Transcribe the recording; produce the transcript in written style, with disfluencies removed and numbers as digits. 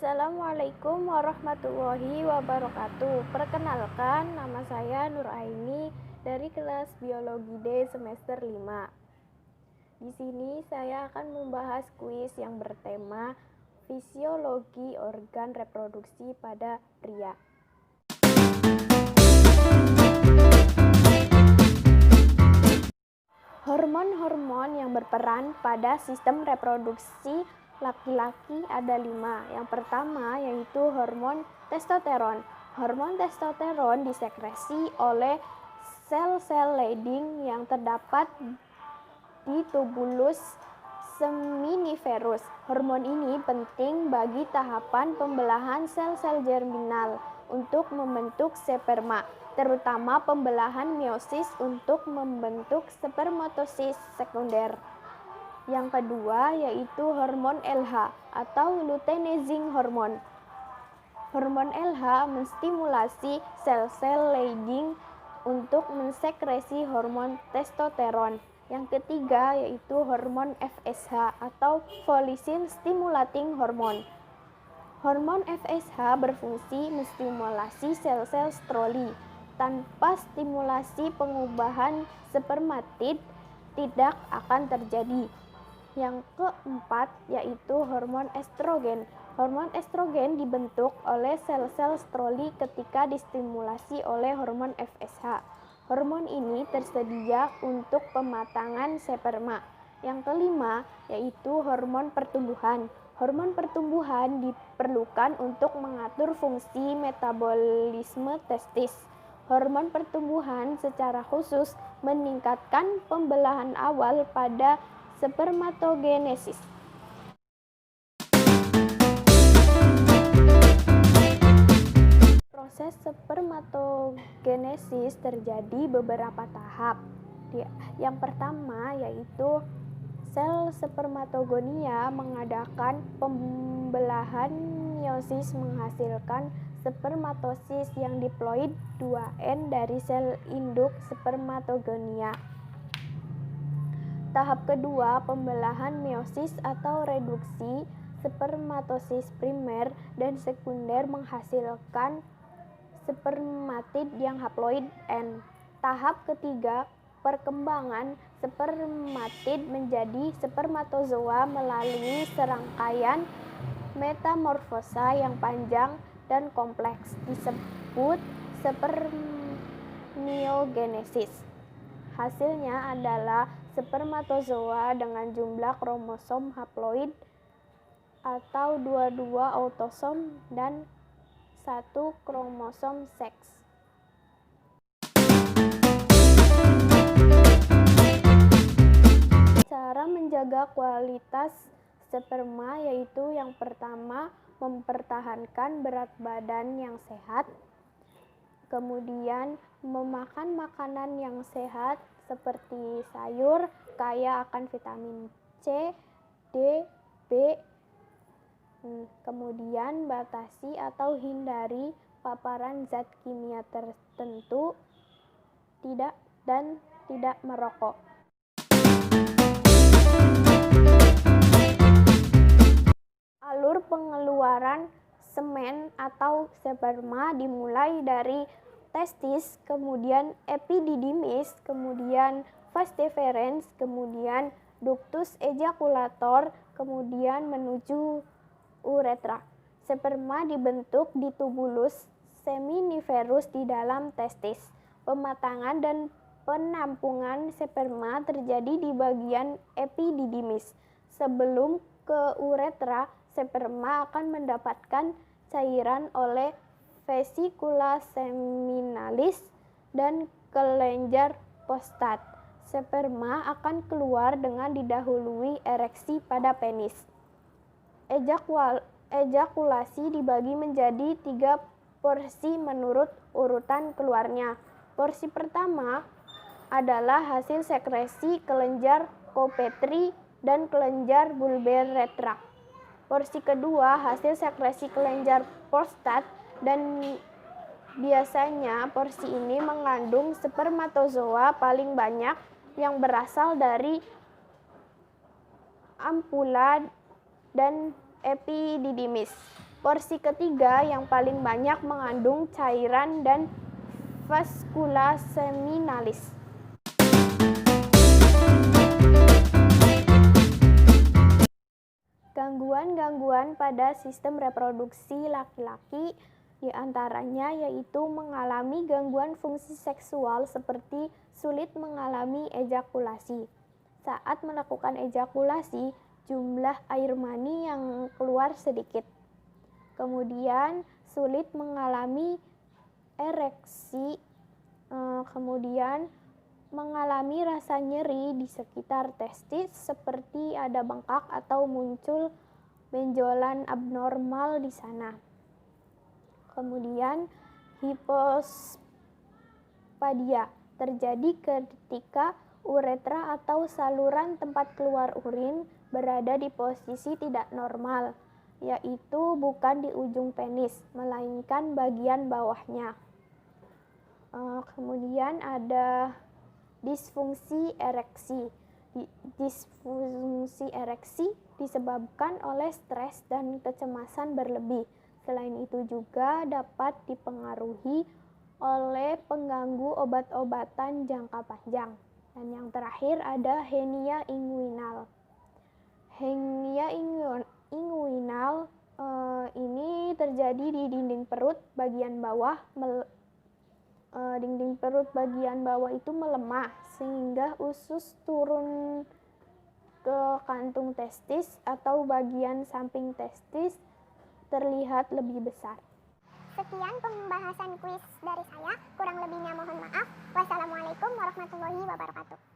Assalamualaikum warahmatullahi wabarakatuh. Perkenalkan, nama saya Nur Aini dari kelas Biologi D semester 5. Di sini saya akan membahas kuis yang bertema fisiologi organ reproduksi pada pria. Hormon-hormon yang berperan pada sistem reproduksi laki-laki ada 5. Yang pertama yaitu hormon testosteron. Hormon testosteron disekresi oleh sel-sel Leydig yang terdapat di tubulus seminiferus. Hormon ini penting bagi tahapan pembelahan sel-sel germinal untuk membentuk sperma, terutama pembelahan meiosis untuk membentuk spermatosis sekunder. Yang kedua yaitu hormon LH atau luteinizing hormone. Hormon LH menstimulasi sel-sel Leydig untuk mensekresi hormon testosteron. Yang ketiga yaitu hormon FSH atau follicle stimulating hormone. Hormon FSH berfungsi menstimulasi sel-sel stroli. Tanpa stimulasi pengubahan spermatid tidak akan terjadi. Yang keempat yaitu hormon estrogen. Hormon estrogen dibentuk oleh sel-sel stroli ketika distimulasi oleh hormon FSH. Hormon ini tersedia untuk pematangan sperma. Yang kelima yaitu hormon pertumbuhan. Hormon pertumbuhan diperlukan untuk mengatur fungsi metabolisme testis. Hormon pertumbuhan secara khusus meningkatkan pembelahan awal pada spermatogenesis. Proses spermatogenesis terjadi beberapa tahap. Yang pertama yaitu sel spermatogonia mengadakan pembelahan meiosis menghasilkan spermatosis yang diploid 2N dari sel induk spermatogonia. Tahap kedua, pembelahan meiosis atau reduksi spermatosis primer dan sekunder menghasilkan spermatid yang haploid N. Tahap ketiga, perkembangan spermatid menjadi spermatozoa melalui serangkaian metamorfosa yang panjang dan kompleks disebut spermiogenesis. Hasilnya adalah spermatozoa dengan jumlah kromosom haploid atau 22 autosom dan 1 kromosom seks. Cara menjaga kualitas sperma yaitu yang pertama mempertahankan berat badan yang sehat, kemudian memakan makanan yang sehat seperti sayur kaya akan vitamin C, D, B. Kemudian batasi atau hindari paparan zat kimia tertentu, tidak merokok. Alur pengeluaran semen atau sperma dimulai dari testis, kemudian epididymis, kemudian vas deferens, kemudian ductus ejaculator, kemudian menuju uretra. Sperma dibentuk di tubulus seminiferus di dalam testis. Pematangan dan penampungan sperma terjadi di bagian epididymis. Sebelum ke uretra, sperma akan mendapatkan cairan oleh vesicula seminalis dan kelenjar prostat. Sperma akan keluar dengan didahului ereksi pada penis. Ejakulasi dibagi menjadi 3 porsi menurut urutan keluarnya. Porsi pertama adalah hasil sekresi kelenjar Kupetri dan kelenjar bulboretra. Porsi kedua hasil sekresi kelenjar prostat dan biasanya porsi ini mengandung spermatozoa paling banyak yang berasal dari ampula dan epididymis. Porsi ketiga yang paling banyak mengandung cairan dan vaskula seminalis. Gangguan-gangguan pada sistem reproduksi laki-laki diantaranya yaitu mengalami gangguan fungsi seksual seperti sulit mengalami ejakulasi. Saat melakukan ejakulasi, jumlah air mani yang keluar sedikit. Kemudian sulit mengalami ereksi, kemudian mengalami rasa nyeri di sekitar testis seperti ada bengkak atau muncul benjolan abnormal di sana. Kemudian hipospadia terjadi ketika uretra atau saluran tempat keluar urin berada di posisi tidak normal, yaitu bukan di ujung penis, melainkan bagian bawahnya. Kemudian ada disfungsi ereksi. Disfungsi ereksi disebabkan oleh stres dan kecemasan berlebih. Selain itu juga dapat dipengaruhi oleh pengganggu obat-obatan jangka panjang. Dan yang terakhir ada henia inguinal. Henia inguinal ini terjadi di dinding perut bagian bawah. Dinding perut bagian bawah itu melemah sehingga usus turun ke kantung testis atau bagian samping testis terlihat lebih besar. Sekian pembahasan kuis dari saya, kurang lebihnya mohon maaf. Wassalamualaikum warahmatullahi wabarakatuh.